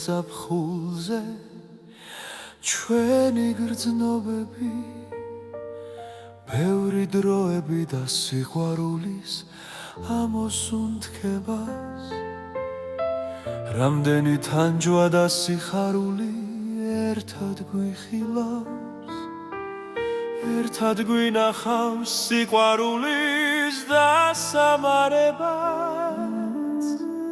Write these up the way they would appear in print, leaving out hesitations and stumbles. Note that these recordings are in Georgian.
გაზაფხულზე ჩვენი გრძნობები ბევრი დროები და სიყვარულის ამოსუნთქებას რამდენი თანჯვა და სიხარული ერთად გვიხილავს ერთად გვინახავს სიყვარულის დასამარებას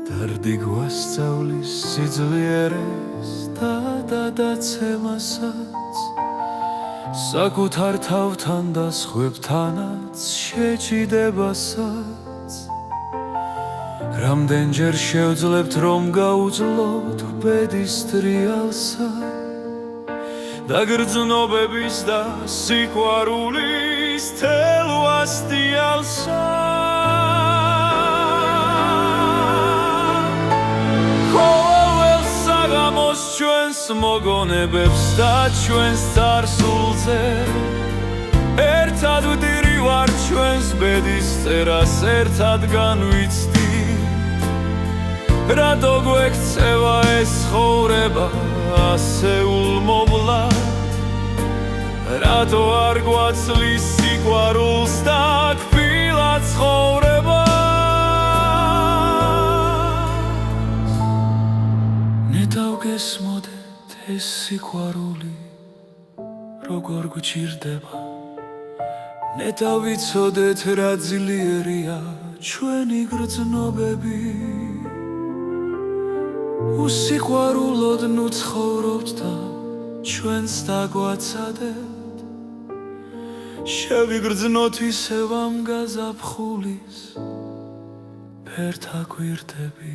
დარდი გვასწავლის სიძლიერეს და დაცემასაც საკუთარ თავთან და სხვებთანაც შეჭიდებასაც რამდენჯერ შევძლებთ რომ გაუძლოთ ბედის ტრიალსა და გრძნობების და სიყვარულის თელვასტიალსა ჩვენს მოგონებებს და ჩვენს წარსულზე ერთად ვდირივარ ჩვენს ბედის წერას ერთად განვიცდით რატო გვექცევა ეს ცხოვრება ასეულ მოვლად რატო არ გვაცლის სიყვარულს და კბილა ცხოვრება გესმოდეთ ეს სიყვარული როგორ გვჭირდება ნეტა ვიცოდეთ რა ძლიერია ჩვენი გრძნობები უსიყვარულოდ ნუ ცხოვრობთ და ჩვენს დაგვაცადეთ შევიგრძნოთ ისევ ამ გაზაფხულის ფერთა გვირდები